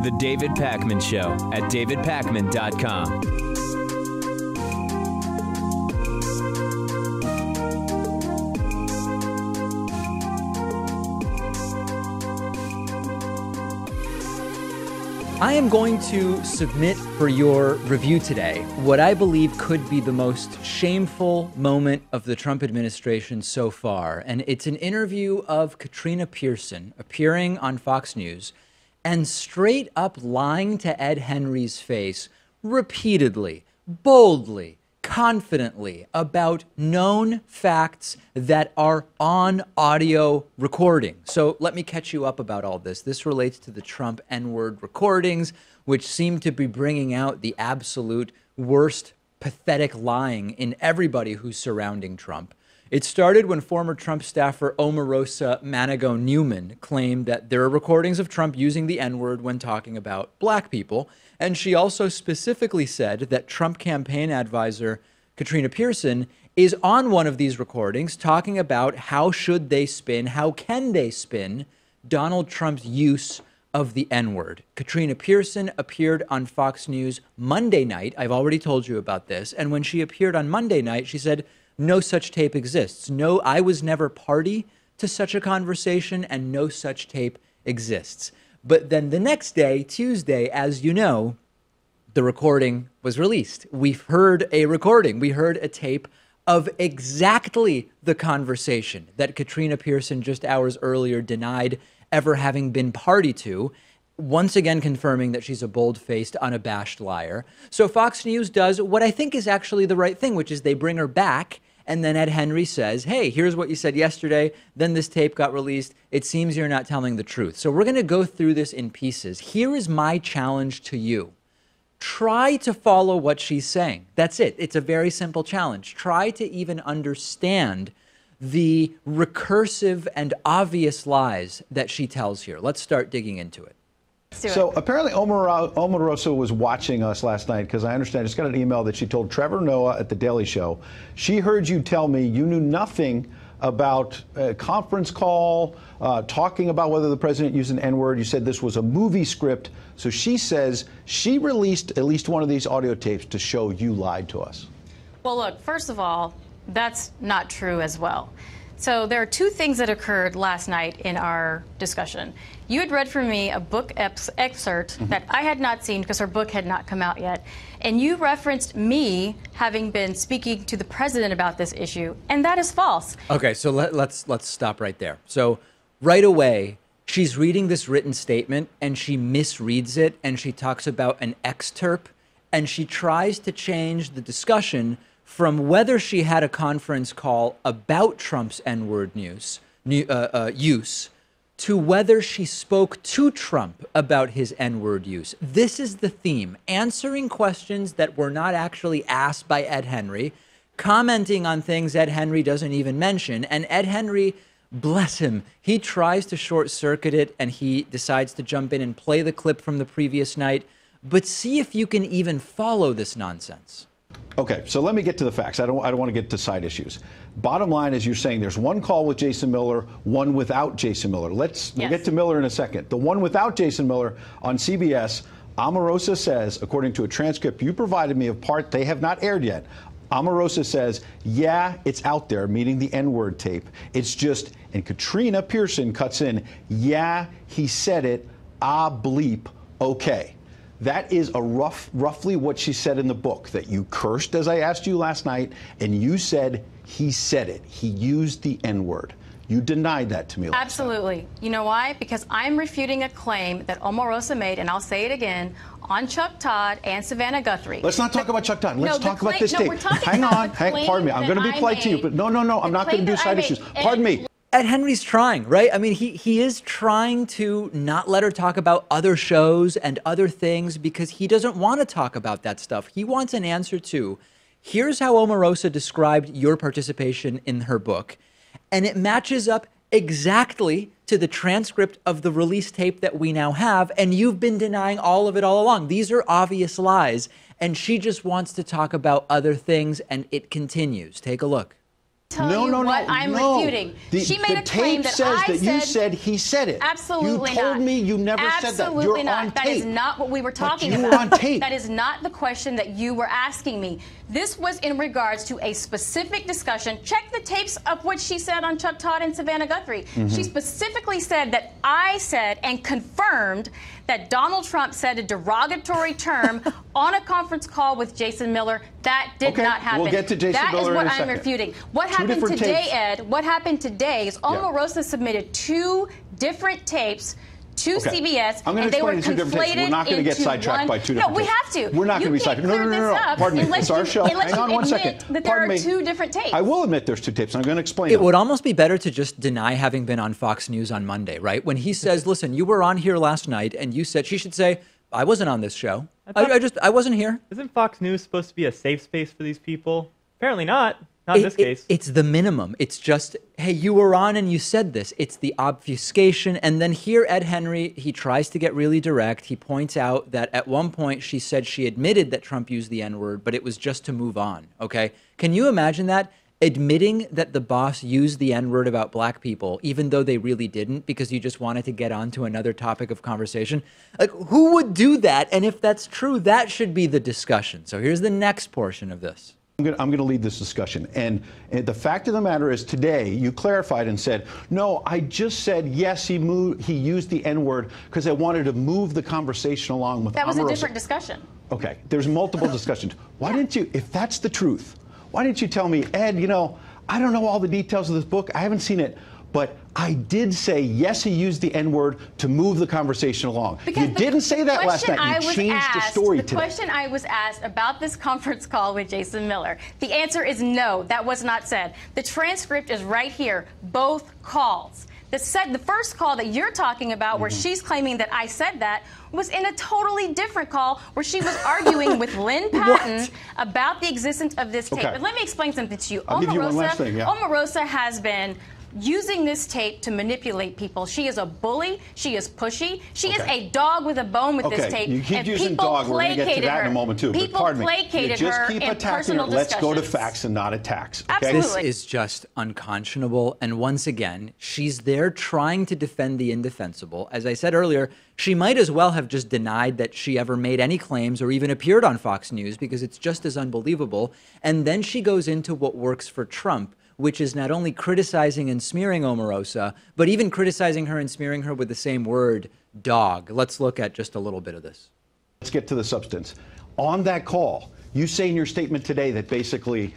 The David Pakman Show at davidpakman.com. I am going to submit for your review today what I believe could be the most shameful moment of the Trump administration so far. And it's an interview of Katrina Pierson appearing on Fox News and straight up lying to Ed Henry's face repeatedly, boldly, confidently about known facts that are on audio recording. So let me catch you up about all this. This relates to the Trump N-word recordings, which seem to be bringing out the absolute worst, pathetic lying in everybody who's surrounding Trump. It started when former Trump staffer Omarosa Manigault-Newman claimed that there are recordings of Trump using the N-word when talking about black people. And she also specifically said that Trump campaign advisor Katrina Pierson is on one of these recordings talking about how should they spin, how can they spin Donald Trump's use of the N-word. Katrina Pierson appeared on Fox News Monday night. I've already told you about this. And when she appeared on Monday night, she said, no such tape exists. No, I was never party to such a conversation, and no such tape exists. But then the next day, Tuesday, as you know, the recording was released. We've heard a recording. We heard a tape of exactly the conversation that Katrina Pierson just hours earlier denied ever having been party to, once again confirming that she's a bold-faced, unabashed liar. So Fox News does what I think is actually the right thing, which is they bring her back. And then Ed Henry says, hey, here's what you said yesterday. Then this tape got released. It seems you're not telling the truth. So we're going to go through this in pieces. Here is my challenge to you. Try to follow what she's saying. That's it. It's a very simple challenge. Try to even understand the recursive and obvious lies that she tells here. Let's start digging into it. So apparently Omarosa was watching us last night, because I understand, I just got an email that she told Trevor Noah at The Daily Show, she heard you tell me you knew nothing about a conference call, talking about whether the president used an N-word. You said this was a movie script. So she says she released at least one of these audio tapes to show you lied to us. Well, look, first of all, that's not true as well. So there are two things that occurred last night in our discussion. You had read for me a book excerpt that I had not seen because her book had not come out yet. And you referenced me having been speaking to the president about this issue, and that is false. Okay, so let's stop right there. So right away, she's reading this written statement and she misreads it, and she talks about an excerpt, and she tries to change the discussion from whether she had a conference call about Trump's N-word use to whether she spoke to Trump about his N-word use. This is the theme: answering questions that were not actually asked by Ed Henry, commenting on things Ed Henry doesn't even mention, and Ed Henry, bless him, he tries to short-circuit it, and he decides to jump in and play the clip from the previous night. But see if you can even follow this nonsense. Okay, so let me get to the facts. I don't want to get to side issues. Bottom line is, you're saying there's one call with Jason Miller, one without Jason Miller. We'll get to Miller in a second. The one without Jason Miller on CBS, Omarosa says, according to a transcript you provided me of part they have not aired yet, Omarosa says, yeah, it's out there, meaning the N-word tape. It's just, and Katrina Pierson cuts in, yeah, he said it, ah, bleep, okay. That is roughly what she said in the book, that you cursed, as I asked you last night, and you said he said it. He used the N-word. You denied that to me last night. Absolutely. You know why? Because I'm refuting a claim that Omarosa made, and I'll say it again, on Chuck Todd and Savannah Guthrie. Let's not talk about Chuck Todd. Let's talk about this tape. Hang on. Pardon me. I'm going to be polite to you, but no, I'm not going to do side issues. Pardon me. Ed Henry's trying, right? I mean, he is trying to not let her talk about other shows and other things because he doesn't want to talk about that stuff. He wants an answer to, here's how Omarosa described your participation in her book. And it matches up exactly to the transcript of the release tape that we now have. And you've been denying all of it all along. These are obvious lies. And she just wants to talk about other things, and it continues. Take a look. tell you what I'm refuting. She made a claim that I said. You said he said it. Absolutely not. You told me you never said that. Absolutely not. That is not what we were talking about. On tape. That is not the question that you were asking me. This was in regards to a specific discussion. Check the tapes of what she said on Chuck Todd and Savannah Guthrie. She specifically said that I said and confirmed that Donald Trump said a derogatory term on a conference call with Jason Miller. That did not happen. We'll get to Jason Miller in a second. That is what I'm refuting. What happened today, Ed, what happened today is Omarosa submitted 2 different tapes to CBS, and they were conflated. We're not going to get sidetracked by 2 different tapes. No, we have to. We're not going to be sidetracked. No. Pardon me. It's our show. Hang on one second. That there are 2 different tapes. I will admit there's 2 tapes, and I'm going to explain It would almost be better to just deny having been on Fox News on Monday, right? When he says, listen, you were on here last night, and you said, she should say, I wasn't on this show. I wasn't here. Isn't Fox News supposed to be a safe space for these people? Apparently not. Not in this case. It's the minimum. It's just, hey, you were on and you said this. It's the obfuscation. And then here, Ed Henry, he tries to get really direct. He points out that at one point she said she admitted that Trump used the N-word, but it was just to move on. Okay. Can you imagine that? Admitting that the boss used the N-word about black people, even though they really didn't, because you just wanted to get on to another topic of conversation. Like, who would do that? And if that's true, that should be the discussion. So here's the next portion of this. I'm going to lead this discussion. And the fact of the matter is today you clarified and said, no, I just said, yes, he used the N-word because I wanted to move the conversation along with Omarosa. That was a different discussion. Okay. There's multiple discussions. Why didn't you, if that's the truth, why didn't you tell me, Ed, you know, I don't know all the details of this book. I haven't seen it. But I did say, yes, he used the N-word to move the conversation along. Because you didn't say that last night. You changed the story today. The question I was asked about this conference call with Jason Miller, the answer is no, that was not said. The transcript is right here, both calls. The first call that you're talking about where she's claiming that I said that was in a totally different call where she was arguing with Lynn Patton about the existence of this tape. But let me explain something to you. I'll give you one last thing, Omarosa has been using this tape to manipulate people. She is a bully. She is pushy. She is a dog with a bone with this tape. You keep using dog. We're going to get to that in a moment, too. People placated her in personal discussions. Let's go to facts and not attacks. Okay? Absolutely. This is just unconscionable. And once again, she's there trying to defend the indefensible. As I said earlier, she might as well have just denied that she ever made any claims or even appeared on Fox News because it's just as unbelievable. And then she goes into what works for Trump, which is not only criticizing and smearing Omarosa, but even criticizing her and smearing her with the same word, dog. Let's look at just a little bit of this. Let's get to the substance. On that call, you say in your statement today that basically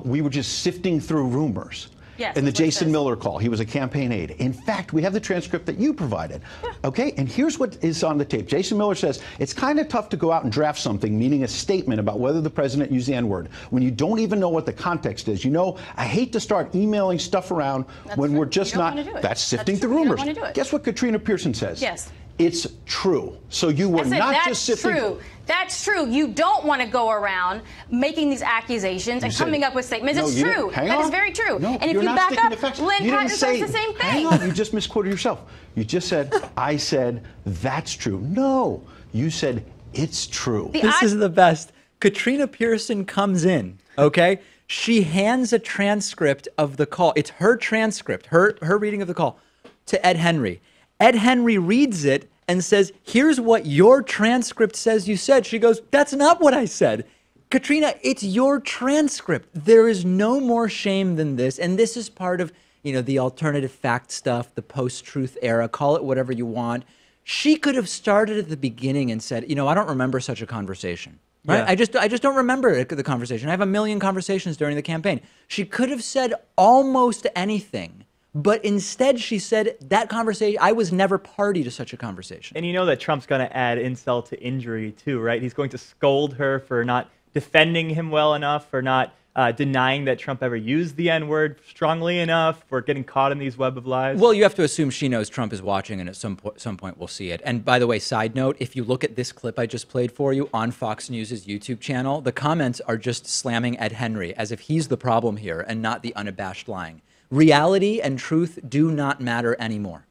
we were just sifting through rumors. Yes, in the Jason Miller call, he was a campaign aide. In fact, we have the transcript that you provided. Okay, and here's what is on the tape. Jason Miller says, it's kind of tough to go out and draft something, meaning a statement about whether the president used the N-word, when you don't even know what the context is. You know, I hate to start emailing stuff around when we're just not. That's sifting through rumors. Guess what Katrina Pierson says? Yes. It's true. So you were not just sifting. That's true. That's true. You don't want to go around making these accusations and coming up with statements. It's true. That is very true. No, and if you back up, Lynn Patton says the same thing. Hang on, you just misquoted yourself. You just said, I said, that's true. No, you said, it's true. This is the best. Katrina Pierson comes in, okay? She hands a transcript of the call. It's her transcript, her reading of the call to Ed Henry. Ed Henry reads it and says, here's what your transcript says you said. She goes, that's not what I said. Katrina, it's your transcript. There is no more shame than this. And this is part of, you know, the alternative fact stuff, the post-truth era, call it whatever you want. She could have started at the beginning and said, you know, I don't remember such a conversation. Right? Yeah. I just don't remember the conversation. I have a million conversations during the campaign. She could have said almost anything. But instead, she said that conversation, I was never party to such a conversation. And you know that Trump's going to add insult to injury, too, right? He's going to scold her for not defending him well enough, for not denying that Trump ever used the N-word strongly enough, for getting caught in these web of lies. Well, you have to assume she knows Trump is watching, and at some point we'll see it. And by the way, side note, if you look at this clip I just played for you on Fox News' YouTube channel, the comments are just slamming Ed Henry as if he's the problem here and not the unabashed lying. Reality and truth do not matter anymore.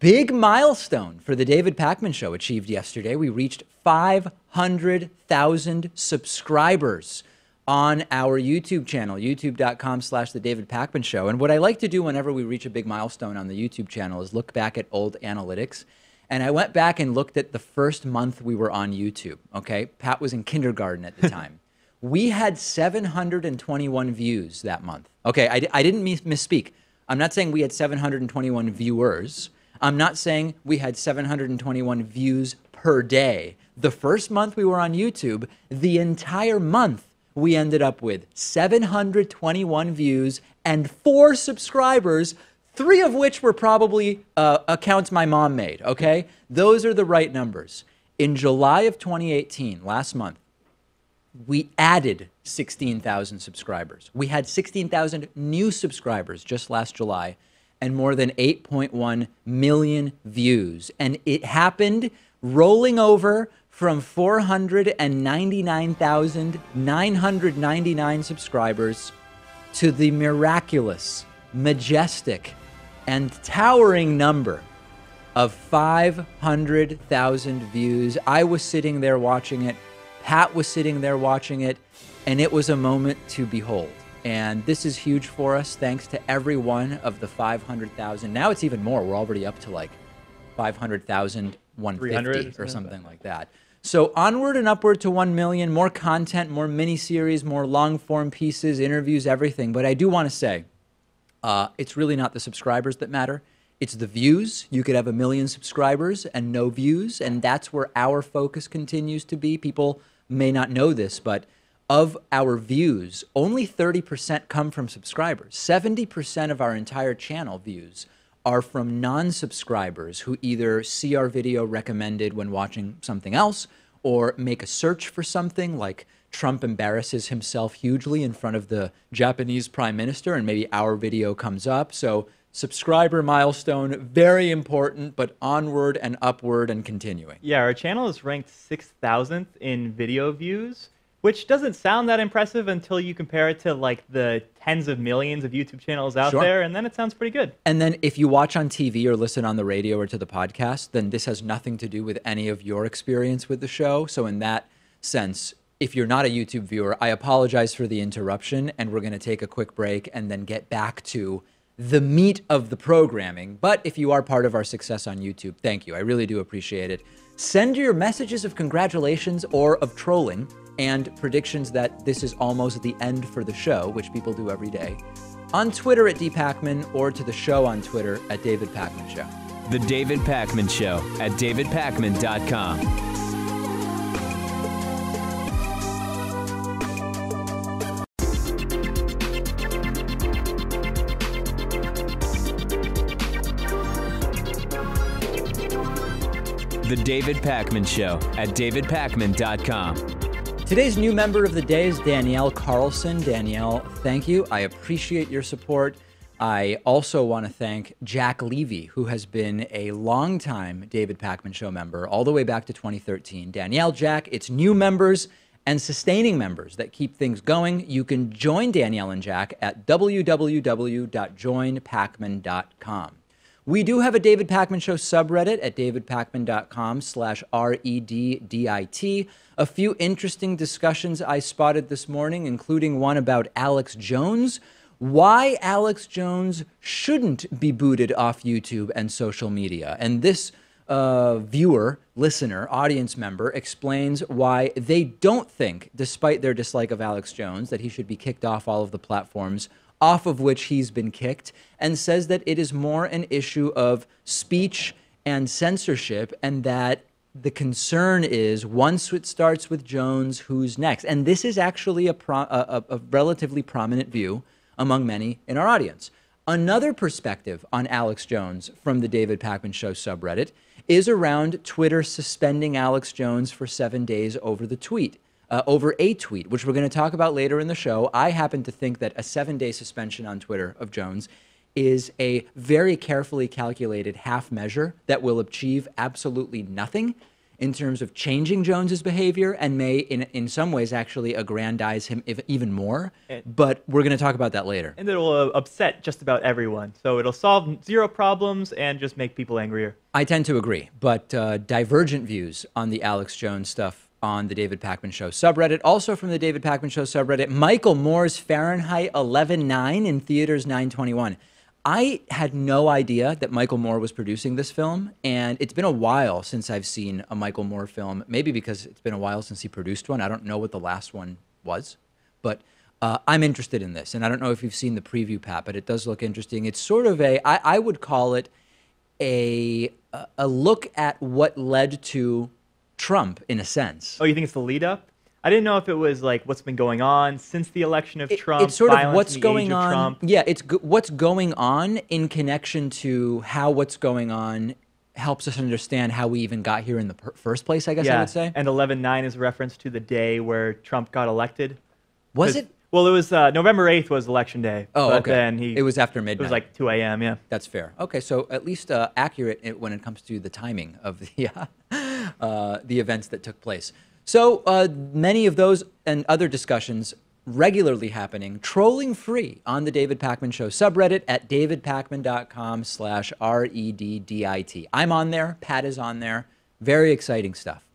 Big milestone for the David Pakman Show achieved yesterday. We reached 500,000 subscribers on our YouTube channel, youtube.com/The David Pakman Show. And what I like to do whenever we reach a big milestone on the YouTube channel is look back at old analytics. And I went back and looked at the first month we were on YouTube, okay? Pat was in kindergarten at the time. We had 721 views that month. Okay, I didn't misspeak. I'm not saying we had 721 viewers. I'm not saying we had 721 views per day. The first month we were on YouTube, the entire month, we ended up with 721 views and 4 subscribers, 3 of which were probably accounts my mom made, okay? Those are the right numbers. In July of 2018, last month, we added 16,000 subscribers. We had 16,000 new subscribers just last July and more than 8.1 million views. And it happened rolling over from 499,999 subscribers to the miraculous, majestic, and towering number of 500,000 views. I was sitting there watching it. Pat was sitting there watching it, and it was a moment to behold. And this is huge for us, thanks to every one of the 500,000. Now it's even more. We're already up to like 500,150 or something like that. So onward and upward to 1 million, more content, more mini-series, more long-form pieces, interviews, everything. But I do want to say, it's really not the subscribers that matter. It's the views. You could have 1 million subscribers and no views, and that's where our focus continues to be. People may not know this, but of our views, only 30% come from subscribers. 70% of our entire channel views are from non-subscribers who either see our video recommended when watching something else or make a search for something like Trump embarrasses himself hugely in front of the Japanese prime minister and maybe our video comes up. So subscriber milestone, very important, but onward and upward and continuing. Yeah, our channel is ranked 6,000th in video views, which doesn't sound that impressive until you compare it to like the tens of millions of YouTube channels out there, and then it sounds pretty good. And then if you watch on TV or listen on the radio or to the podcast, then this has nothing to do with any of your experience with the show. So in that sense, if you're not a YouTube viewer, I apologize for the interruption, and we're going to take a quick break and then get back to the meat of the programming. But if you are part of our success on YouTube, thank you. I really do appreciate it. Send your messages of congratulations or of trolling and predictions that this is almost the end for the show, which people do every day, on Twitter at dpacman or to the show on Twitter at David Pakman Show. The David Pakman Show at davidpakman.com. The David Pakman Show at davidpakman.com. Today's new member of the day is Danielle Carlson. Danielle, thank you. I appreciate your support. I also want to thank Jack Levy, who has been a longtime David Pakman Show member all the way back to 2013. Danielle, Jack, it's new members and sustaining members that keep things going. You can join Danielle and Jack at www.joinpakman.com. We do have a David Pakman Show subreddit at davidpakman.com/REDDIT. A few interesting discussions I spotted this morning, including one about Alex Jones, why Alex Jones shouldn't be booted off YouTube and social media. And this viewer, listener, audience member explains why they don't think, despite their dislike of Alex Jones, that he should be kicked off all of the platforms off of which he's been kicked, and says that it is more an issue of speech and censorship, and that the concern is once it starts with Jones, who's next? And this is actually a relatively prominent view among many in our audience. Another perspective on Alex Jones from the David Pakman Show subreddit is around Twitter suspending Alex Jones for 7 days over a tweet, which we're going to talk about later in the show. I happen to think that a 7-day suspension on Twitter of Jones is a very carefully calculated half measure that will achieve absolutely nothing in terms of changing Jones's behavior and may, in some ways, actually aggrandize him even more. But we're going to talk about that later. And it'll upset just about everyone. So it'll solve zero problems and just make people angrier. I tend to agree. But divergent views on the Alex Jones stuff on the David Pakman Show subreddit. Also from the David Pakman Show subreddit, Michael Moore's Fahrenheit 11/9 in theaters 9/21. I had no idea that Michael Moore was producing this film, and it's been a while since I've seen a Michael Moore film, maybe because it's been a while since he produced one. I don't know what the last one was, but I'm interested in this. And I don't know if you've seen the preview, Pat, but it does look interesting. It's sort of I would call it a look at what led to Trump, in a sense. Oh, you think it's the lead up? I didn't know if it was like what's been going on since the election of Trump. It's sort of what's in the going age of on. Trump. Yeah, it's what's going on in connection to how what's going on helps us understand how we even got here in the first place, I guess I would say. And 11/9 is a reference to the day where Trump got elected. Was it? Well, it was November 8th was election day. Oh, but okay. Then it was after midnight. It was like 2 a.m., yeah. That's fair. Okay, so at least accurate when it comes to the timing of the events that took place. So many of those and other discussions regularly happening, trolling free on the David Pakman Show subreddit at davidpakman.com/reddit. I'm on there. Pat is on there. Very exciting stuff.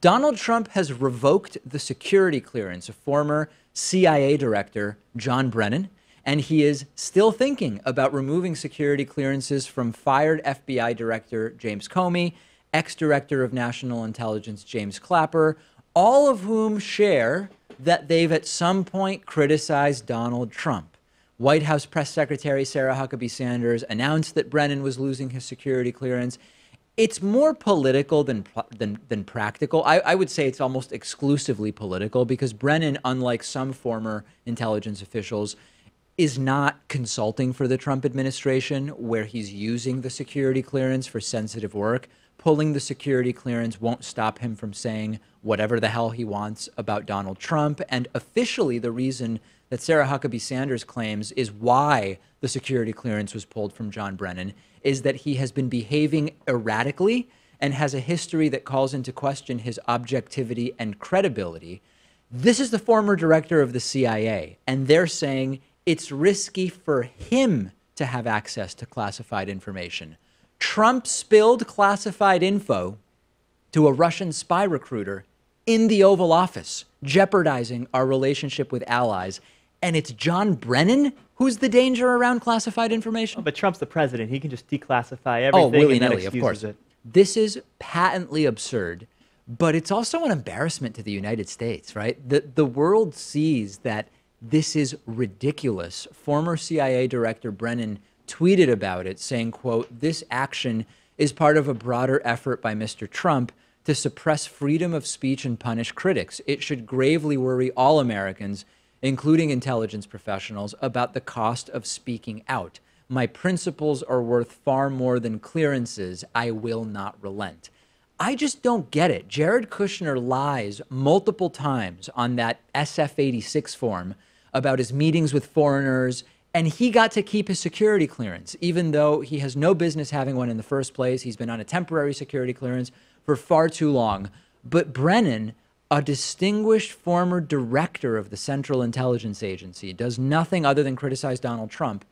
Donald Trump has revoked the security clearance of former CIA Director John Brennan, and he is still thinking about removing security clearances from fired FBI Director James Comey, ex-Director of National Intelligence James Clapper, all of whom share that they've at some point criticized Donald Trump. White House Press Secretary Sarah Huckabee Sanders announced that Brennan was losing his security clearance. It's more political than practical. I would say it's almost exclusively political because Brennan, unlike some former intelligence officials, is not consulting for the Trump administration where he's using the security clearance for sensitive work. Pulling the security clearance won't stop him from saying whatever the hell he wants about Donald Trump. And officially, the reason that Sarah Huckabee Sanders claims is why the security clearance was pulled from John Brennan is that he has been behaving erratically and has a history that calls into question his objectivity and credibility. This is the former director of the CIA, and they're saying it's risky for him to have access to classified information. Trump spilled classified info to a Russian spy recruiter in the Oval Office, jeopardizing our relationship with allies. And it's John Brennan who's the danger around classified information? Oh, but Trump's the president. He can just declassify everything willy-nilly, and of then course. it. This is patently absurd, but it's also an embarrassment to the United States, right? The world sees that this is ridiculous. Former CIA Director Brennan tweeted about it, saying, quote, "This action is part of a broader effort by Mr. Trump to suppress freedom of speech and punish critics. It should gravely worry all Americans, including intelligence professionals, about the cost of speaking out. My principles are worth far more than clearances. I will not relent." I just don't get it. Jared Kushner lies multiple times on that SF-86 form about his meetings with foreigners, and he got to keep his security clearance, even though he has no business having one in the first place. He's been on a temporary security clearance for far too long. But Brennan, a distinguished former director of the Central Intelligence Agency, does nothing other than criticize Donald Trump,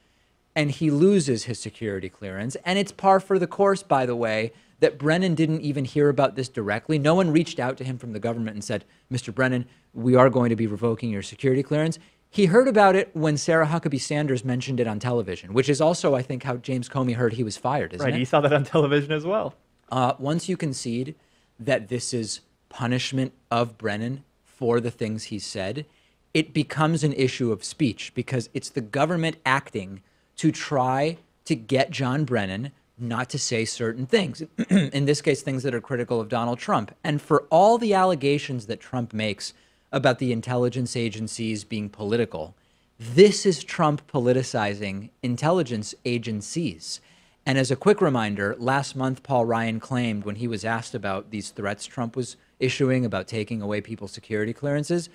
and he loses his security clearance. And it's par for the course, by the way, that Brennan didn't even hear about this directly. No one reached out to him from the government and said, "Mr. Brennan, we are going to be revoking your security clearance." He heard about it when Sarah Huckabee Sanders mentioned it on television, which is also, I think, how James Comey heard he was fired, isn't it? Right, he saw that on television as well. Once you concede that this is punishment of Brennan for the things he said, it becomes an issue of speech because it's the government acting to try to get John Brennan not to say certain things. In this case, things that are critical of Donald Trump. And for all the allegations that Trump makes about the intelligence agencies being political, this is Trump politicizing intelligence agencies. And as a quick reminder, last month, Paul Ryan claimed when he was asked about these threats Trump was issuing about taking away people's security clearances,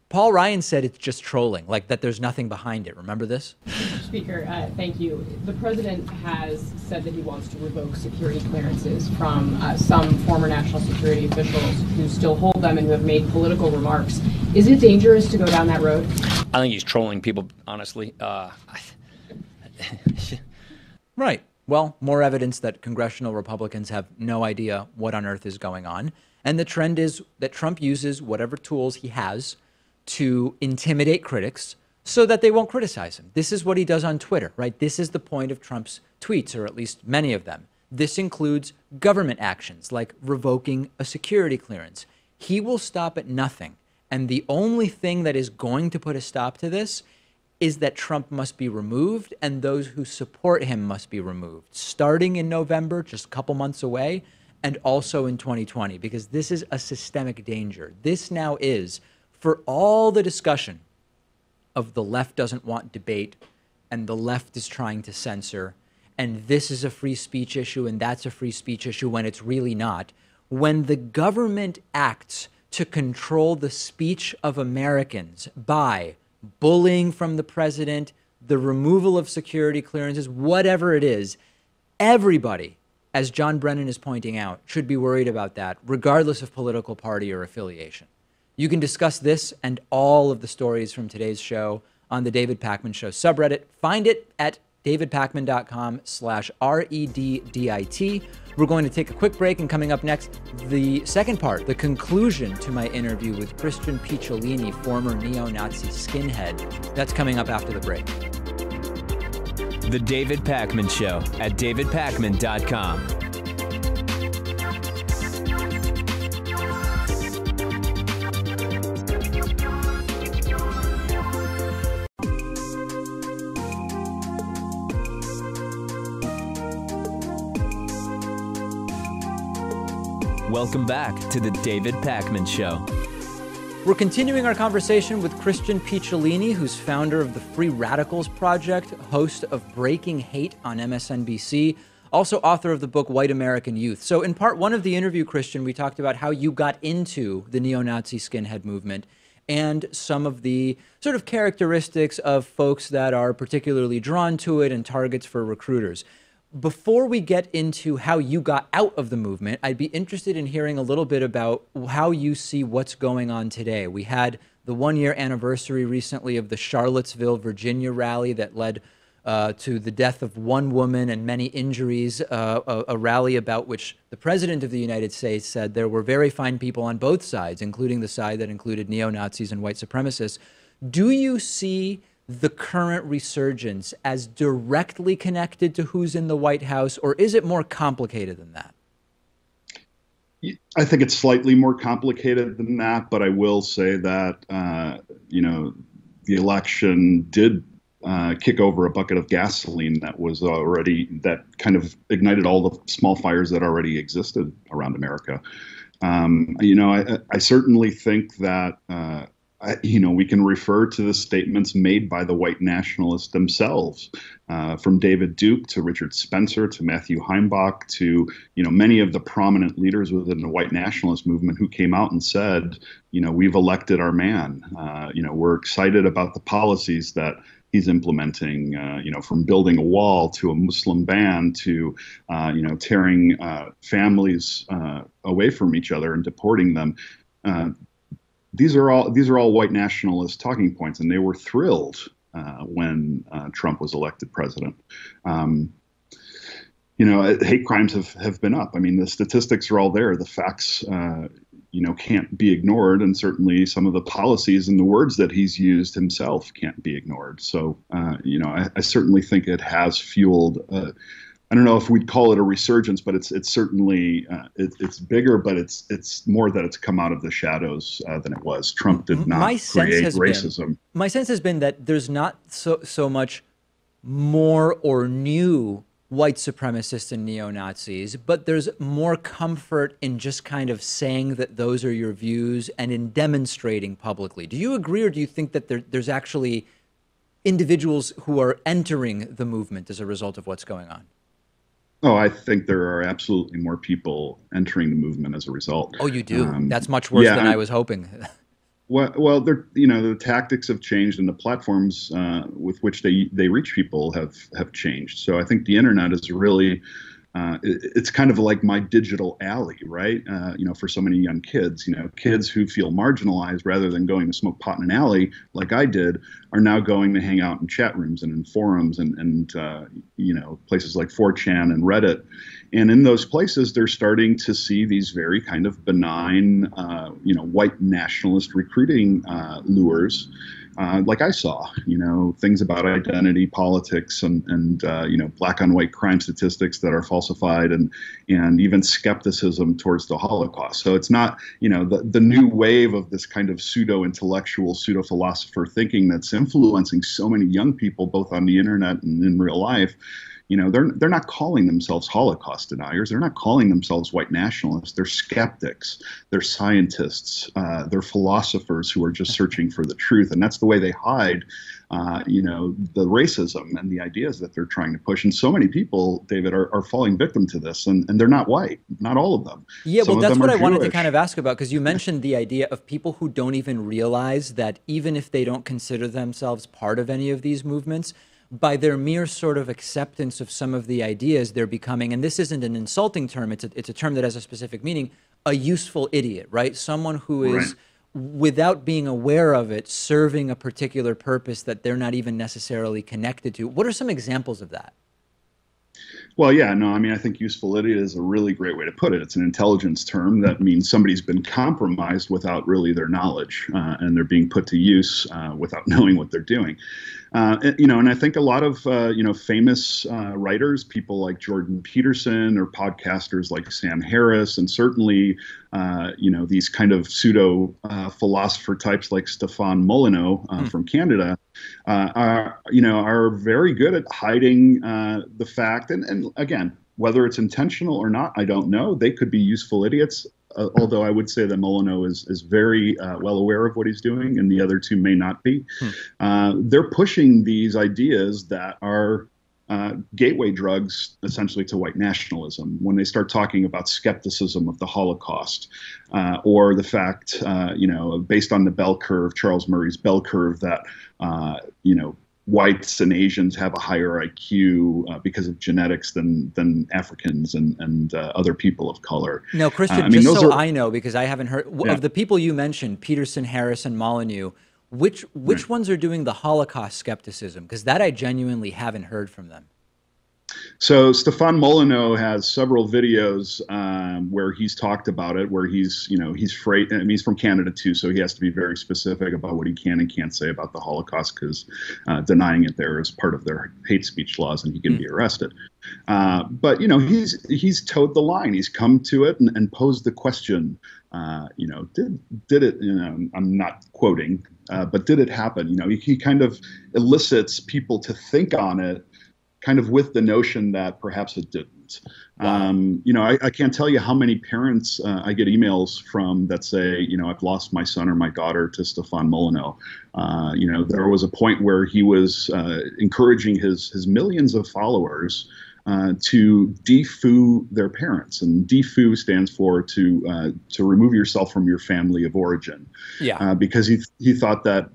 Paul Ryan said it's just trolling, like that there's nothing behind it. Remember this? Speaker, thank you. The president has said that he wants to revoke security clearances from some former national security officials who still hold them and who have made political remarks. Is it dangerous to go down that road? I think he's trolling people, honestly. Right. Well, more evidence that congressional Republicans have no idea what on earth is going on. And the trend is that Trump uses whatever tools he has to intimidate critics so that they won't criticize him. This is what he does on Twitter, right? This is the point of Trump's tweets, or at least many of them. This includes government actions like revoking a security clearance. He will stop at nothing. And the only thing that is going to put a stop to this is that Trump must be removed and those who support him must be removed, starting in November, just a couple months away, and also in 2020, because this is a systemic danger. This now is, for all the discussion of the left doesn't want debate and the left is trying to censor, and this is a free speech issue and that's a free speech issue when it's really not, when the government acts to control the speech of Americans by bullying from the president, the removal of security clearances, whatever it is, everybody, as John Brennan is pointing out, should be worried about that, regardless of political party or affiliation. You can discuss this and all of the stories from today's show on the David Pakman Show subreddit. Find it at davidpakman.com/REDDIT. We're going to take a quick break, and coming up next, the second part, the conclusion to my interview with Christian Piccioloni, former neo-Nazi skinhead. That's coming up after the break. The David Pakman Show at davidpakman.com. Welcome back to the David Pakman Show. We're continuing our conversation with Christian Piccioloni, who's founder of the Free Radicals Project, host of Breaking Hate on MSNBC, also author of the book White American Youth. So in part one of the interview, Christian, we talked about how you got into the neo-Nazi skinhead movement and some of the sort of characteristics of folks that are particularly drawn to it and targets for recruiters. Before we get into how you got out of the movement, I'd be interested in hearing a little bit about how you see what's going on today. We had the one-year anniversary recently of the Charlottesville, Virginia rally that led to the death of one woman and many injuries, a rally about which the President of the United States said there were very fine people on both sides, including the side that included neo-Nazis and white supremacists. Do you see the current resurgence as directly connected to who's in the White House, or is it more complicated than that? I think it's slightly more complicated than that, but I will say that, the election did kick over a bucket of gasoline that kind of ignited all the small fires that already existed around America. I certainly think that, we can refer to the statements made by the white nationalists themselves, from David Duke to Richard Spencer to Matthew Heimbach to, many of the prominent leaders within the white nationalist movement who came out and said, we've elected our man. We're excited about the policies that he's implementing, from building a wall to a Muslim ban to, tearing families away from each other and deporting them. These are all white nationalist talking points, and they were thrilled when Trump was elected president. Hate crimes have been up. I mean, the statistics are all there. The facts, can't be ignored, and certainly some of the policies and the words that he's used himself can't be ignored. So, I certainly think it has fueled. I don't know if we'd call it a resurgence, but it's certainly it's bigger, but it's more that it's come out of the shadows than it was. Trump did not create racism. My sense has been that there's not so much more or new white supremacists and neo-Nazis, but there's more comfort in just kind of saying that those are your views and in demonstrating publicly. Do you agree, or do you think that there's actually individuals who are entering the movement as a result of what's going on? Oh, I think there are absolutely more people entering the movement as a result. Oh, you do? That's much worse than I was hoping. Well, the tactics have changed, and the platforms with which they reach people have changed. So I think the internet has really it's kind of like my digital alley, right? For so many young kids, kids who feel marginalized rather than going to smoke pot in an alley like I did are now going to hang out in chat rooms and in forums and places like 4chan and Reddit. And in those places, they're starting to see these very kind of benign, white nationalist recruiting lures. Like I saw, things about identity politics and black on white crime statistics that are falsified and even skepticism towards the Holocaust. So it's not, the new wave of this kind of pseudo-intellectual, pseudo-philosopher thinking that's influencing so many young people, both on the internet and in real life. They're not calling themselves Holocaust deniers. They're not calling themselves white nationalists. They're skeptics. They're scientists. They're philosophers who are just searching for the truth. And that's the way they hide, the racism and the ideas that they're trying to push. And so many people, David, are falling victim to this. And they're not white, not all of them. Yeah, Some well, that's what I wanted to Jewish. kind of ask about, because you mentioned the idea of people who don't even realize that even if they don't consider themselves part of any of these movements, by their mere sort of acceptance of some of the ideas, they're becoming, and this isn't an insulting term, it's a term that has a specific meaning, a useful idiot, right? Someone who is, without being aware of it, serving a particular purpose that they're not even necessarily connected to. What are some examples of that? Well, yeah, no, I think useful idiot is a really great way to put it. It's an intelligence term that means somebody's been compromised without really their knowledge, and they're being put to use without knowing what they're doing. And I think a lot of, famous writers, people like Jordan Peterson or podcasters like Sam Harris, and certainly, these kind of pseudo philosopher types like Stefan Molyneux from Canada, are very good at hiding the fact. And again, whether it's intentional or not, I don't know. They could be useful idiots. Although I would say that Molyneux is very well aware of what he's doing, and the other two may not be. They're pushing these ideas that are gateway drugs, essentially, to white nationalism. When they start talking about skepticism of the Holocaust, or the fact, based on the bell curve, Charles Murray's bell curve, that whites and Asians have a higher IQ because of genetics than Africans and other people of color. Now, Christian, I know, because I haven't heard, of the people you mentioned, Peterson, Harris, and Molyneux, which ones are doing the Holocaust skepticism? Because that I genuinely haven't heard from them. So Stefan Molyneux has several videos where he's talked about it, where he's he's from Canada too, so he has to be very specific about what he can and can't say about the Holocaust, because denying it there is part of their hate speech laws, and he can be arrested. But he's towed the line. He's come to it and posed the question. Did it? I'm not quoting, but did it happen? He kind of elicits people to think on it, kind of with the notion that perhaps it didn't. Wow. I can't tell you how many parents I get emails from that say, I've lost my son or my daughter to Stefan Molyneux. There was a point where he was encouraging his millions of followers to defoo their parents, and defoo stands for to remove yourself from your family of origin. Yeah. Because he thought that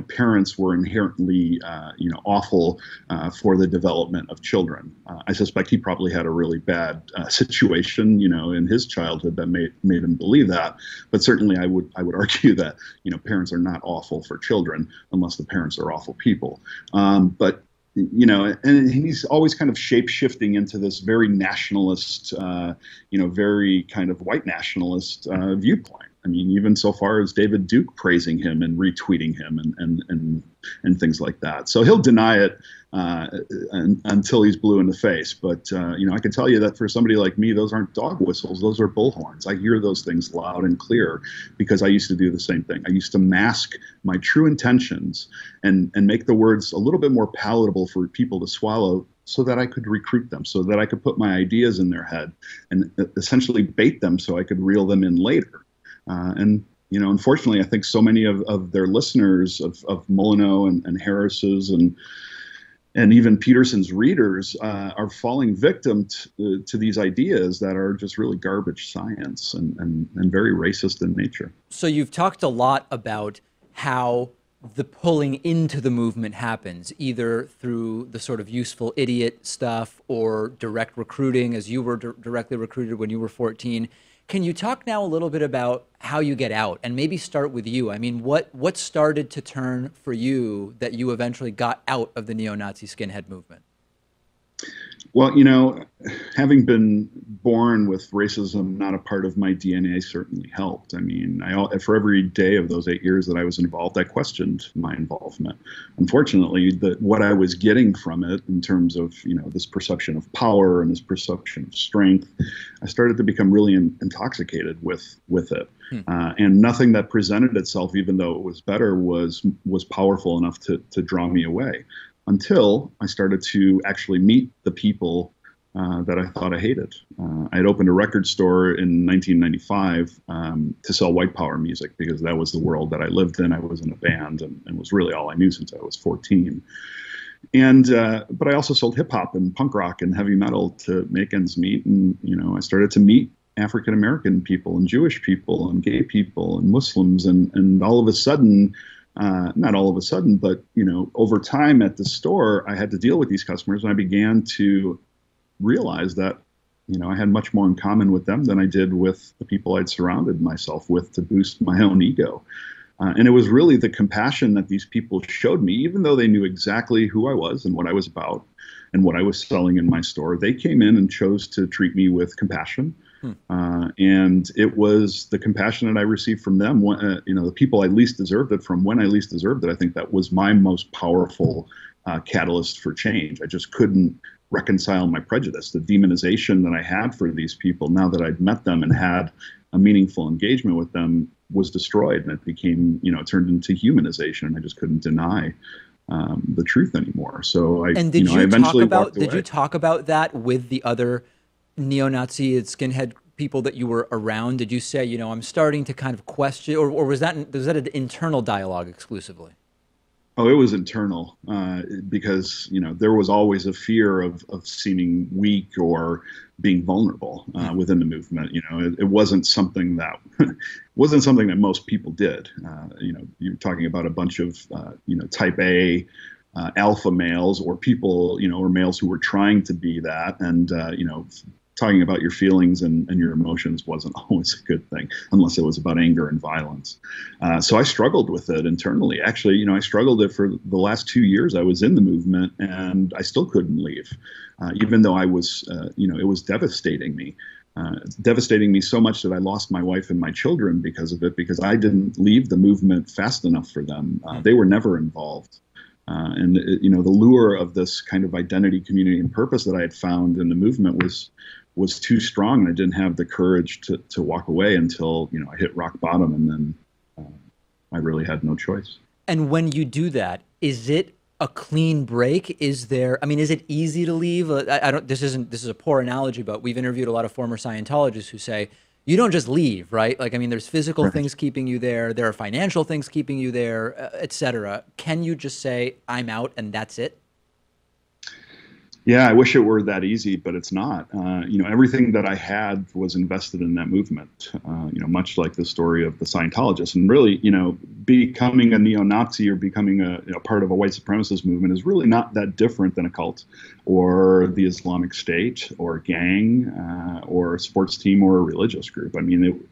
parents were inherently awful for the development of children. I suspect he probably had a really bad situation in his childhood that made him believe that. But certainly I would argue that parents are not awful for children unless the parents are awful people. But and he's always kind of shape-shifting into this very nationalist, very kind of white nationalist viewpoint. I mean, even so far as David Duke praising him and retweeting him and things like that. So he'll deny it until he's blue in the face. But, I can tell you that for somebody like me, those aren't dog whistles. Those are bullhorns. I hear those things loud and clear because I used to do the same thing. I used to mask my true intentions and make the words a little bit more palatable for people to swallow, so that I could recruit them, so that I could put my ideas in their head and essentially bait them so I could reel them in later. Unfortunately, I think so many of their listeners, of Molyneux and Harris's and even Peterson's readers are falling victim to these ideas that are just really garbage science and very racist in nature. So you've talked a lot about how the pulling into the movement happens, either through the sort of useful idiot stuff or direct recruiting, as you were directly recruited when you were 14. Can you talk now a little bit about how you get out, and maybe start with you? I mean, what started to turn for you that you eventually got out of the neo-Nazi skinhead movement? Well, you know, having been born with racism not a part of my DNA certainly helped. I mean, for every day of those 8 years that I was involved, I questioned my involvement. Unfortunately, what I was getting from it in terms of, you know, this perception of power and this perception of strength, I started to become really intoxicated with it. And nothing that presented itself, even though it was better, was powerful enough to draw me away. Until I started to actually meet the people that I thought I hated. I had opened a record store in 1995 to sell white power music, because that was the world that I lived in. I was in a band and was really all I knew since I was 14. And but I also sold hip hop and punk rock and heavy metal to make ends meet. And you know, I started to meet African American people and Jewish people and gay people and Muslims, and all of a sudden. Not all of a sudden, but, you know, over time at the store, I had to deal with these customers, and I began to realize that, you know, I had much more in common with them than I did with the people I'd surrounded myself with to boost my own ego. And it was really the compassion that these people showed me, even though they knew exactly who I was and what I was about and what I was selling in my store. They came in and chose to treat me with compassion. And it was the compassion that I received from them, you know, the people I least deserved it from, when I least deserved it. I think that was my most powerful catalyst for change. I just couldn't reconcile my prejudice, the demonization that I had for these people. Now that I'd met them and had a meaningful engagement with them, was destroyed, and it became, you know, it turned into humanization, and I just couldn't deny the truth anymore. So I eventually walked away. Did you talk about that with the other neo-Nazi skinhead people that you were around? Did you say, you know, I'm starting to kind of question, or was that an internal dialogue exclusively? Oh, it was internal, because, you know, there was always a fear of seeming weak or being vulnerable within the movement. You know, it wasn't something that most people did. You know, you're talking about a bunch of you know, type A alpha males, or people, you know, or males who were trying to be that, and you know, talking about your feelings and your emotions wasn't always a good thing, unless it was about anger and violence. So I struggled with it internally. Actually, you know, I struggled it for the last 2 years I was in the movement, and I still couldn't leave, even though I was, you know, it was devastating me. Devastating me so much that I lost my wife and my children because of it, because I didn't leave the movement fast enough for them. They were never involved. And you know, the lure of this kind of identity, community, and purpose that I had found in the movement was too strong, and I didn't have the courage to walk away until, you know, I hit rock bottom, and then I really had no choice. And when you do that, is it a clean break? Is there, I mean, is it easy to leave? This is a poor analogy, but we've interviewed a lot of former Scientologists who say, you don't just leave, right? Like, I mean, there's physical things keeping you there. There are financial things keeping you there, et cetera. Can you just say, I'm out, and that's it? Yeah, I wish it were that easy, but it's not. You know, everything that I had was invested in that movement, you know, much like the story of the Scientologists. And really, you know, becoming a neo-Nazi or becoming a part of a white supremacist movement is really not that different than a cult or the Islamic State or a gang or a sports team or a religious group. I mean,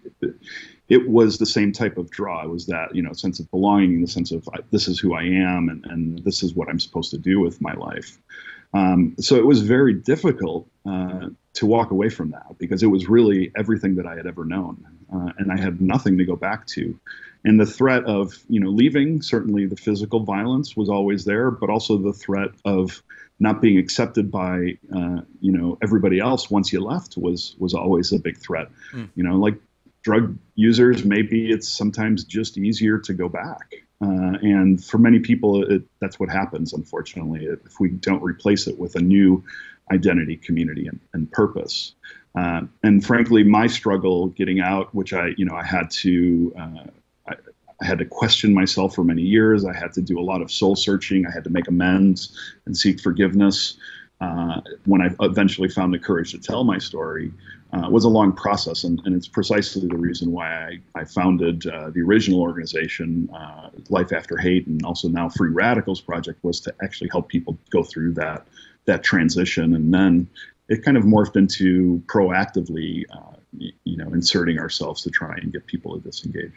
it was the same type of draw. It was that, you know, sense of belonging, the sense of this is who I am, and this is what I'm supposed to do with my life. So it was very difficult to walk away from that, because it was really everything that I had ever known, and I had nothing to go back to. And the threat of, you know, leaving, certainly the physical violence was always there, but also the threat of not being accepted by, you know, everybody else once you left was always a big threat. You know, like drug users, maybe it's sometimes just easier to go back. And for many people, that's what happens, unfortunately, if we don't replace it with a new identity, community, and purpose. And frankly, my struggle getting out, which I had to question myself for many years. I had to do a lot of soul searching. I had to make amends and seek forgiveness. when I eventually found the courage to tell my story, was a long process. And it's precisely the reason why I founded the original organization, Life After Hate, and also now Free Radicals Project, was to actually help people go through that transition. And then it kind of morphed into proactively, inserting ourselves to try and get people to disengage.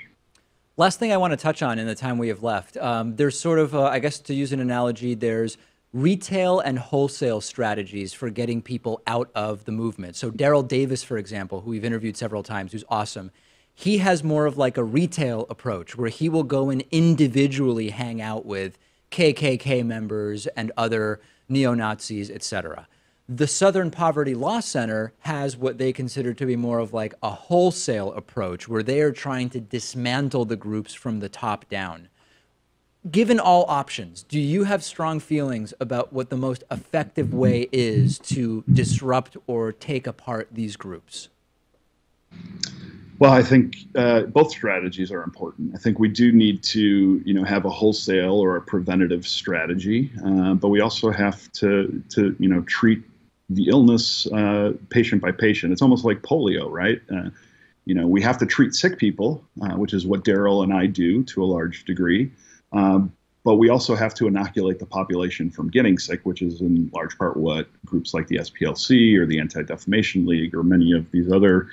Last thing I want to touch on in the time we have left, there's sort of, I guess to use an analogy, there's retail and wholesale strategies for getting people out of the movement. So Daryl Davis, for example, who we've interviewed several times, who's awesome, he has more of like a retail approach where he will go and individually hang out with KKK members and other neo-Nazis, etc. The Southern Poverty Law Center has what they consider to be more of like a wholesale approach where they are trying to dismantle the groups from the top down. Given all options, do you have strong feelings about what the most effective way is to disrupt or take apart these groups? Well, I think both strategies are important. I think we do need to, have a wholesale or a preventative strategy, but we also have to treat the illness patient by patient. It's almost like polio, right? We have to treat sick people, which is what Daryl and I do to a large degree. But we also have to inoculate the population from getting sick, which is in large part what groups like the SPLC or the Anti-Defamation League or many of these other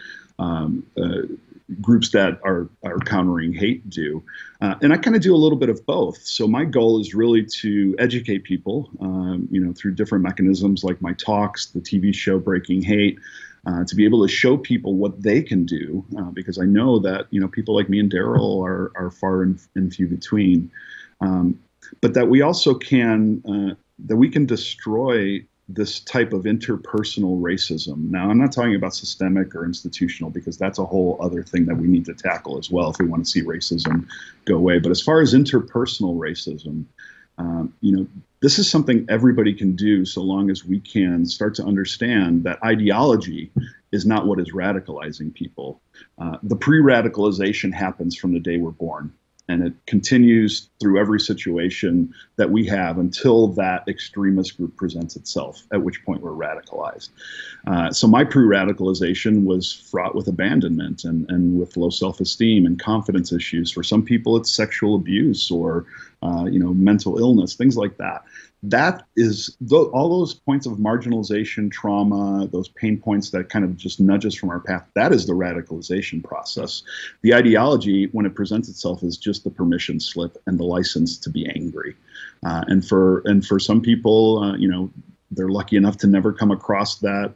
groups that are countering hate do. And I kind of do a little bit of both. So my goal is really to educate people, through different mechanisms like my talks, the TV show Breaking Hate, to be able to show people what they can do, because I know that people like me and Daryl are far and few between, but that we also can destroy this type of interpersonal racism. Now, I'm not talking about systemic or institutional, because that's a whole other thing that we need to tackle as well if we want to see racism go away. But as far as interpersonal racism, this is something everybody can do so long as we can start to understand that ideology is not what is radicalizing people. The pre-radicalization happens from the day we're born, and it continues through every situation that we have until that extremist group presents itself, at which point we're radicalized. So my pre-radicalization was fraught with abandonment and with low self-esteem and confidence issues. For some people, it's sexual abuse or mental illness, things like that. That is all those points of marginalization, trauma, those pain points that kind of just nudge us from our path. That is the radicalization process. The ideology, when it presents itself, is just the permission slip and the license to be angry. And for some people, they're lucky enough to never come across that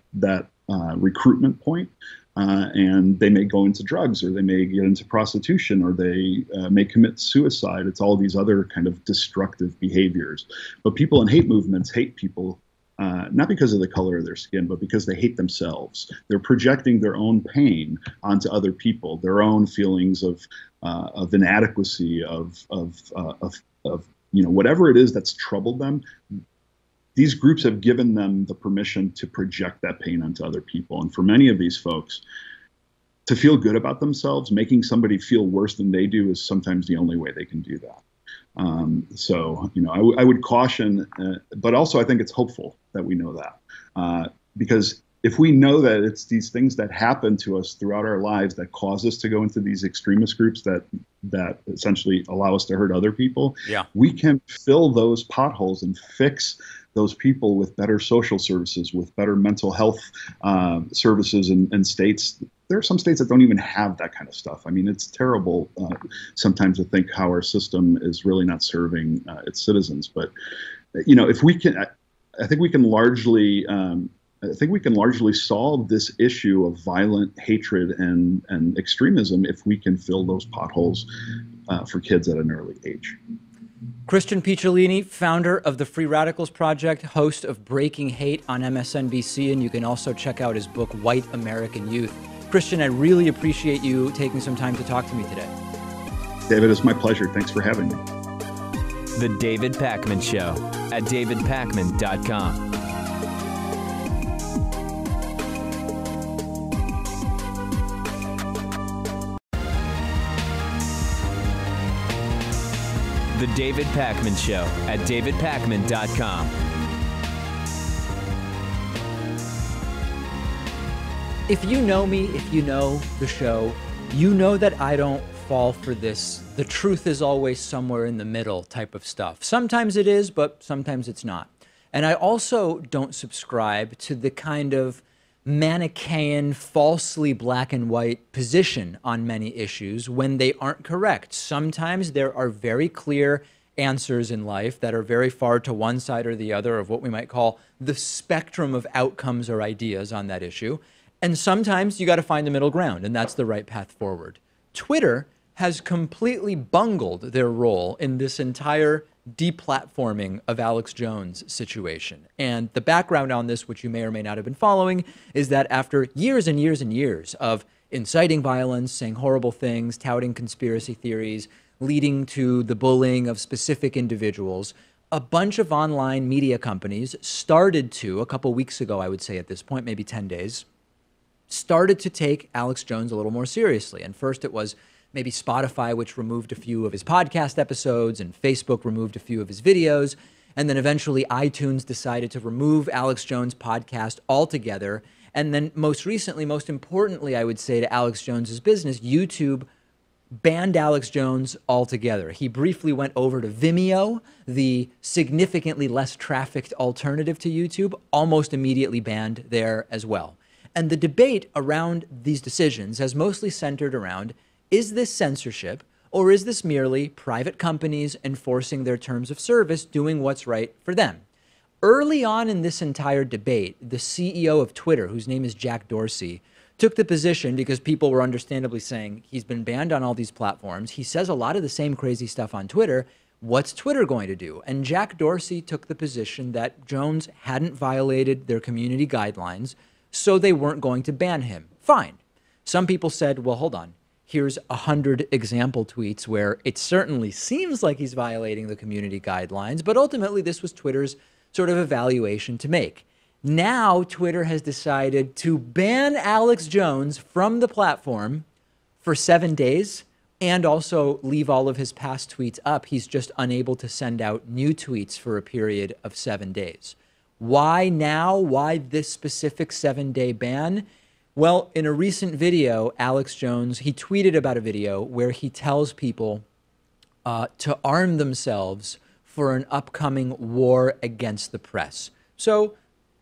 recruitment point. And they may go into drugs, or they may get into prostitution, or they may commit suicide. It's all these other kind of destructive behaviors. But people in hate movements hate people, not because of the color of their skin, but because they hate themselves. They're projecting their own pain onto other people, their own feelings of inadequacy, of whatever it is that's troubled them. These groups have given them the permission to project that pain onto other people. And for many of these folks, to feel good about themselves, making somebody feel worse than they do is sometimes the only way they can do that. I would caution, but also I think it's hopeful that we know that. Because if we know that it's these things that happen to us throughout our lives that cause us to go into these extremist groups that essentially allow us to hurt other people, we can fill those potholes and fix those people with better social services, with better mental health services in states. There are some states that don't even have that kind of stuff. I mean, it's terrible sometimes to think how our system is really not serving its citizens. But, if we can, I think we can largely solve this issue of violent hatred and extremism if we can fill those potholes for kids at an early age. Christian Piccioloni, founder of the Free Radicals Project, host of Breaking Hate on MSNBC, and you can also check out his book, White American Youth. Christian, I really appreciate you taking some time to talk to me today. David, it's my pleasure. Thanks for having me. The David Pakman Show at davidpakman.com. The David Pakman Show at davidpakman.com. If you know me, if you know the show, you know that I don't fall for this "the truth is always somewhere in the middle" type of stuff. Sometimes it is, but sometimes it's not. And I also don't subscribe to the kind of Manichaean, falsely black and white position on many issues when they aren't correct. Sometimes there are very clear answers in life that are very far to one side or the other of what we might call the spectrum of outcomes or ideas on that issue. And sometimes you got to find the middle ground, and that's the right path forward. Twitter has completely bungled their role in this entire deplatforming of Alex Jones situation. And the background on this, which you may or may not have been following, is that after years and years and years of inciting violence, saying horrible things, touting conspiracy theories, leading to the bullying of specific individuals, a bunch of online media companies started to, a couple weeks ago, I would say at this point, maybe 10 days, started to take Alex Jones a little more seriously. And first it was maybe Spotify, which removed a few of his podcast episodes, and Facebook removed a few of his videos. And then eventually iTunes decided to remove Alex Jones' podcast altogether. And then most recently, most importantly, I would say to Alex Jones's business, YouTube banned Alex Jones altogether. He briefly went over to Vimeo, the significantly less trafficked alternative to YouTube, almost immediately banned there as well. And the debate around these decisions has mostly centered around, is this censorship, or is this merely private companies enforcing their terms of service, doing what's right for them? Early on in this entire debate, the CEO of Twitter, whose name is Jack Dorsey, took the position, because people were understandably saying he's been banned on all these platforms. He says a lot of the same crazy stuff on Twitter. What's Twitter going to do? And Jack Dorsey took the position that Jones hadn't violated their community guidelines, so they weren't going to ban him. Fine. Some people said, well, hold on. Here's 100 example tweets where it certainly seems like he's violating the community guidelines, but ultimately this was Twitter's sort of evaluation to make. Now Twitter has decided to ban Alex Jones from the platform for 7 days and also leave all of his past tweets up. He's just unable to send out new tweets for a period of 7 days. Why now? Why this specific 7-day ban? Well, in a recent video, Alex Jones, he tweeted about a video where he tells people to arm themselves for an upcoming war against the press. So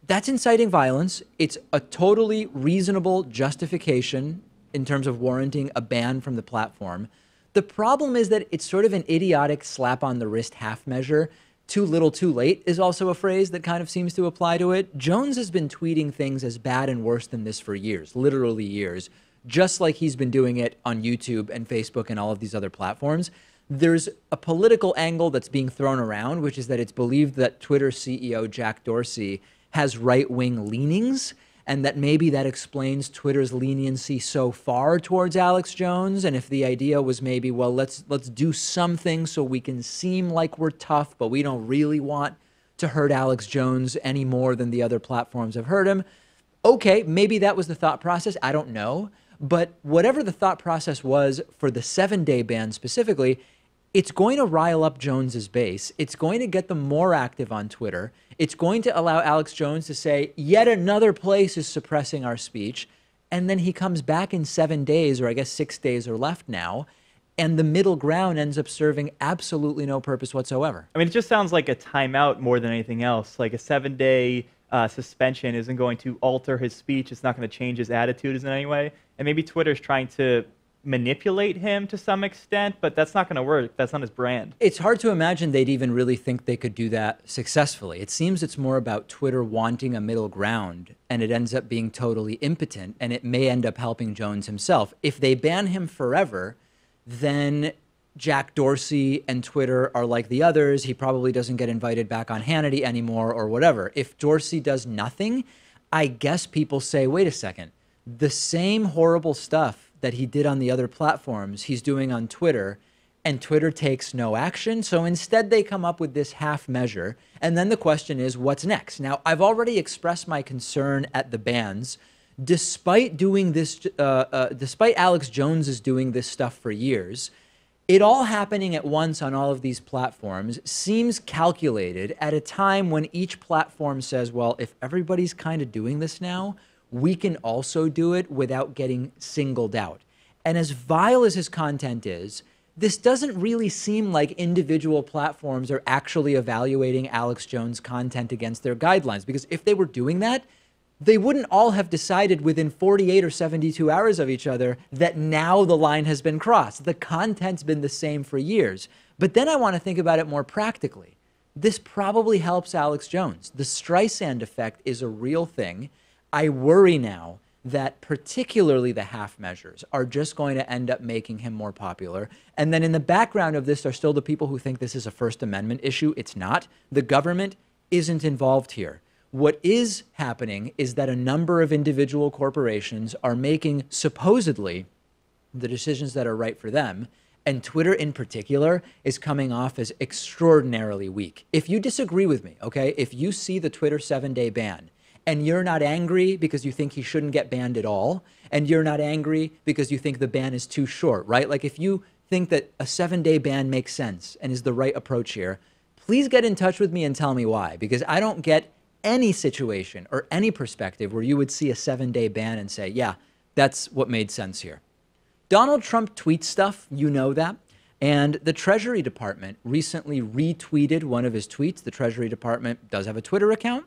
that's inciting violence. It's a totally reasonable justification in terms of warranting a ban from the platform. The problem is that it's sort of an idiotic slap on the wrist half measure. Too little, too late is also a phrase that kind of seems to apply to it. Jones has been tweeting things as bad and worse than this for years, literally years, just like he's been doing it on YouTube and Facebook and all of these other platforms. There's a political angle that's being thrown around, which is that it's believed that Twitter CEO Jack Dorsey has right-wing leanings, and that maybe that explains Twitter's leniency so far towards Alex Jones. And if the idea was maybe, well, let's do something so we can seem like we're tough, but we don't really want to hurt Alex Jones any more than the other platforms have hurt him. Okay, maybe that was the thought process. I don't know. But whatever the thought process was for the 7-day ban specifically, it's going to rile up Jones's base. It's going to get them more active on Twitter. It's going to allow Alex Jones to say, yet another place is suppressing our speech. And then he comes back in 7 days, or I guess 6 days are left now, and the middle ground ends up serving absolutely no purpose whatsoever. I mean, it just sounds like a timeout more than anything else. Like a 7-day suspension isn't going to alter his speech. It's not going to change his attitudes in any way. And maybe Twitter's trying to manipulate him to some extent, but that's not going to work. That's not his brand. It's hard to imagine they'd even really think they could do that successfully. It seems it's more about Twitter wanting a middle ground, and it ends up being totally impotent, and it may end up helping Jones himself. If they ban him forever, then Jack Dorsey and Twitter are like the others. He probably doesn't get invited back on Hannity anymore or whatever. If Dorsey does nothing, I guess people say, wait a second, the same horrible stuff that he did on the other platforms, he's doing on Twitter, and Twitter takes no action. So instead they come up with this half measure. And then the question is, what's next? Now, I've already expressed my concern at the bans. Despite doing this, despite Alex Jones is doing this stuff for years, it all happening at once on all of these platforms seems calculated at a time when each platform says, well, if everybody's kind of doing this now, we can also do it without getting singled out. And as vile as his content is, this doesn't really seem like individual platforms are actually evaluating Alex Jones' content against their guidelines, because if they were doing that, they wouldn't all have decided within 48 or 72 hours of each other that now the line has been crossed. The content's been the same for years. But then I want to think about it more practically. This probably helps Alex Jones. The Streisand effect is a real thing. I worry now that particularly the half measures are just going to end up making him more popular. And then in the background of this are still the people who think this is a First Amendment issue. It's not. The government isn't involved here. What is happening is that a number of individual corporations are making supposedly the decisions that are right for them. And Twitter in particular is coming off as extraordinarily weak. If you disagree with me, okay, if you see the Twitter 7-day ban, and you're not angry because you think he shouldn't get banned at all, and you're not angry because you think the ban is too short, right? Like if you think that a 7-day ban makes sense and is the right approach here, please get in touch with me and tell me why, because I don't get any situation or any perspective where you would see a 7-day ban and say, yeah, that's what made sense here. Donald Trump tweets stuff, you know that. And the Treasury Department recently retweeted one of his tweets. The Treasury Department does have a Twitter account.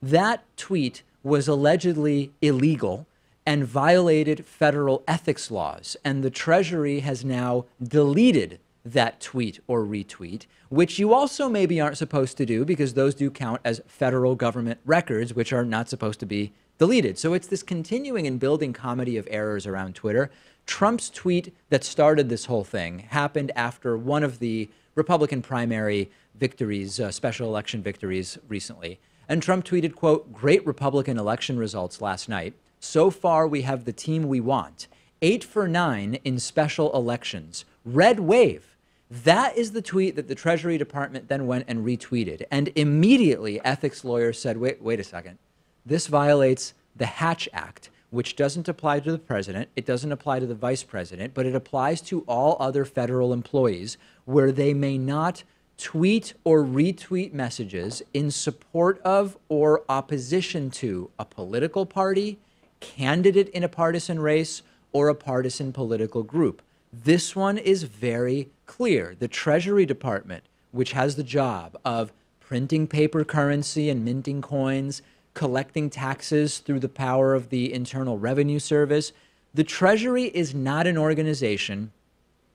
That tweet was allegedly illegal and violated federal ethics laws. And the Treasury has now deleted that tweet or retweet, which you also maybe aren't supposed to do because those do count as federal government records, which are not supposed to be deleted. So it's this continuing and building comedy of errors around Twitter. Trump's tweet that started this whole thing happened after one of the Republican primary victories, special election victories recently. And Trump tweeted, quote, "Great Republican election results last night. So far, we have the team we want. 8 for 9 in special elections. Red wave." That is the tweet that the Treasury Department then went and retweeted. And immediately, ethics lawyers said, wait a second. This violates the Hatch Act, which doesn't apply to the president. It doesn't apply to the vice president, but it applies to all other federal employees where they may not tweet or retweet messages in support of or opposition to a political party, candidate in a partisan race, or a partisan political group. This one is very clear. The Treasury Department, which has the job of printing paper currency and minting coins, collecting taxes through the power of the Internal Revenue Service, the Treasury is not an organization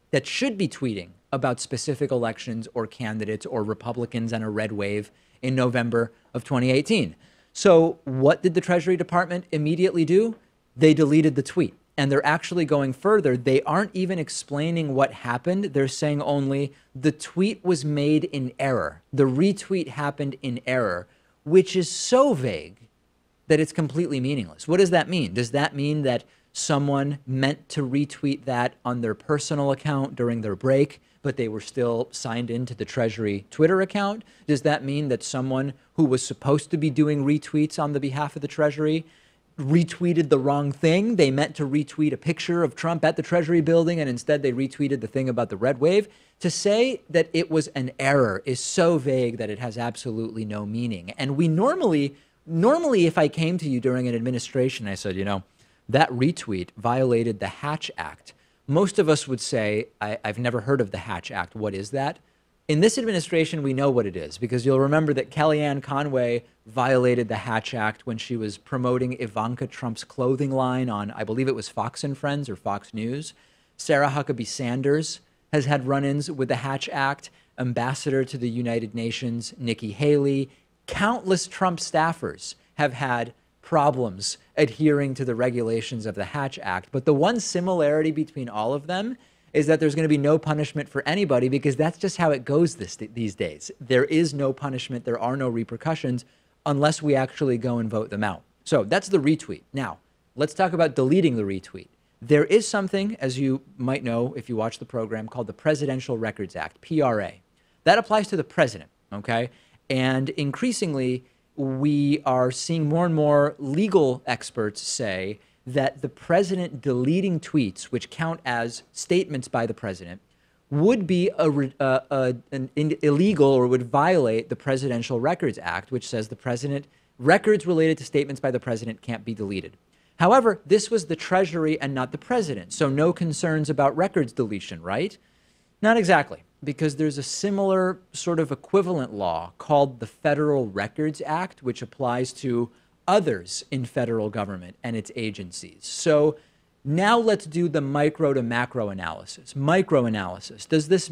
that should be tweeting about specific elections or candidates or Republicans and a red wave in November of 2018. So what did the Treasury Department immediately do? They deleted the tweet. And they're actually going further. They aren't even explaining what happened. They're saying only the tweet was made in error. The retweet happened in error, which is so vague that it's completely meaningless. What does that mean? Does that mean that someone meant to retweet that on their personal account during their break, but they were still signed into the Treasury Twitter account? Does that mean that someone who was supposed to be doing retweets on the behalf of the Treasury retweeted the wrong thing? They meant to retweet a picture of Trump at the Treasury building, and instead they retweeted the thing about the red wave? To say that it was an error is so vague that it has absolutely no meaning. And we normally, if I came to you during an administration, I said, you know, that retweet violated the Hatch Act, most of us would say, I've never heard of the Hatch Act. What is that? In this administration, we know what it is, because you'll remember that Kellyanne Conway violated the Hatch Act when she was promoting Ivanka Trump's clothing line on, I believe it was Fox and Friends or Fox News. Sarah Huckabee Sanders has had run-ins with the Hatch Act. Ambassador to the United Nations, Nikki Haley. Countless Trump staffers have had problems adhering to the regulations of the Hatch Act. But the one similarity between all of them is that there's going to be no punishment for anybody, because that's just how it goes these days. There is no punishment. There are no repercussions unless we actually go and vote them out. So that's the retweet. Now, let's talk about deleting the retweet. There is something, as you might know if you watch the program, called the Presidential Records Act, PRA. That applies to the president, okay? And increasingly, we are seeing more and more legal experts say that the president deleting tweets, which count as statements by the president, would be illegal or would violate the Presidential Records Act, which says the president, records related to statements by the president can't be deleted. However, this was the Treasury and not the president, so no concerns about records deletion, right? Not exactly, because there's a similar sort of equivalent law called the Federal Records Act, which applies to others in federal government and its agencies. So now let's do the micro to macro analysis. Micro analysis. Does this,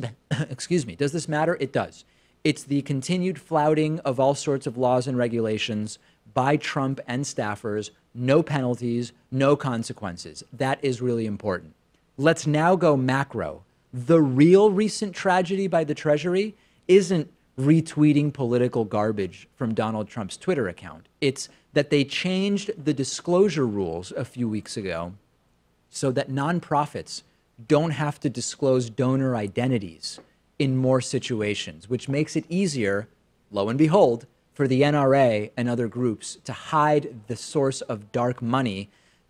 excuse me, does this matter? It does. It's the continued flouting of all sorts of laws and regulations by Trump and staffers, no penalties, no consequences. That is really important. Let's now go macro. The real recent tragedy by the Treasury isn't retweeting political garbage from Donald Trump's Twitter account. It's that they changed the disclosure rules a few weeks ago so that nonprofits don't have to disclose donor identities in more situations, which makes it easier, lo and behold, for the NRA and other groups to hide the source of dark money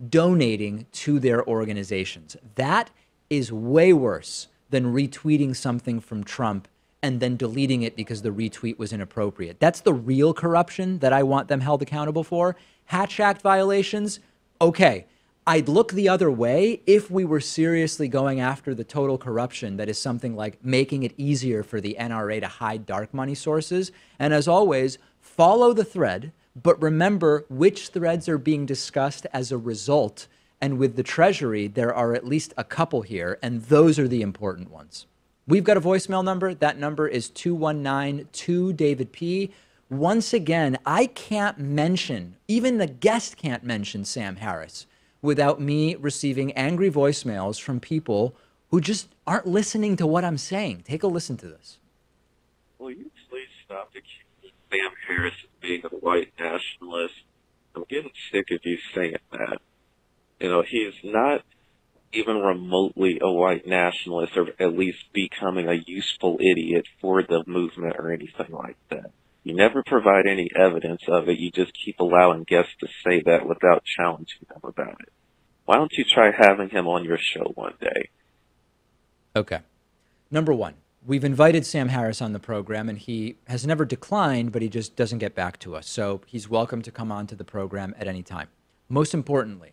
donating to their organizations. That is way worse than retweeting something from Trump and then deleting it because the retweet was inappropriate. That's the real corruption that I want them held accountable for. Hatch Act violations, okay. I'd look the other way if we were seriously going after the total corruption that is something like making it easier for the NRA to hide dark money sources. And as always, follow the thread, but remember which threads are being discussed as a result. And with the Treasury, there are at least a couple here, and those are the important ones. We've got a voicemail number. That number is 219-2-DAVID-P. Once again, I can't mention, even the guest can't mention Sam Harris without me receiving angry voicemails from people who just aren't listening to what I'm saying. Take a listen to this. Will you please stop accusing Sam Harris of being a white nationalist? I'm getting sick of you saying that. You know, he's not even remotely a white nationalist, or at least becoming a useful idiot for the movement or anything like that. You never provide any evidence of it. You just keep allowing guests to say that without challenging them about it. Why don't you try having him on your show one day? Okay. Number one, we've invited Sam Harris on the program, and he has never declined, but he just doesn't get back to us. So he's welcome to come on to the program at any time. Most importantly,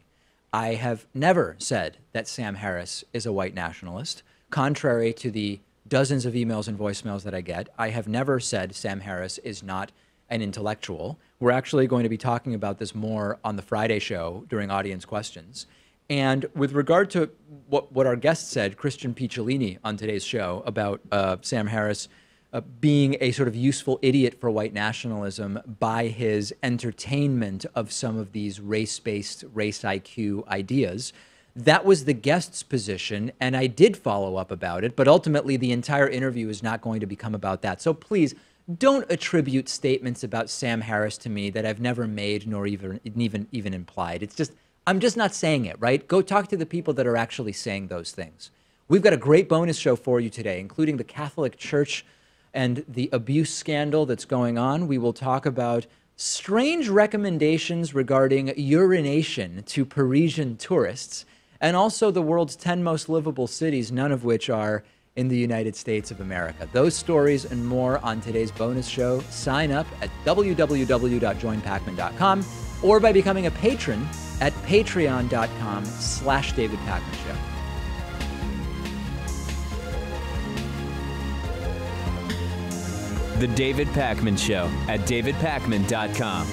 I have never said that Sam Harris is a white nationalist. Contrary to the dozens of emails and voicemails that I get, I have never said Sam Harris is not an intellectual. We're actually going to be talking about this more on the Friday show during audience questions. And with regard to what our guest said, Christian Piccioloni, on today's show about Sam Harris being a sort of useful idiot for white nationalism by his entertainment of some of these race-based, race IQ ideas, that was the guest's position, and I did follow up about it, but ultimately the entire interview is not going to become about that. So please, don't attribute statements about Sam Harris to me that I've never made nor even implied. It's just, I'm just not saying it, right? Go talk to the people that are actually saying those things. We've got a great bonus show for you today, including the Catholic Church and the abuse scandal that's going on. We will talk about strange recommendations regarding urination to Parisian tourists, and also the world's 10 most livable cities, none of which are in the United States of America. Those stories and more on today's bonus show. Sign up at www.joinpacman.com or by becoming a patron at patreon.com/DavidPacmanShow. The David Pakman Show at davidpakman.com.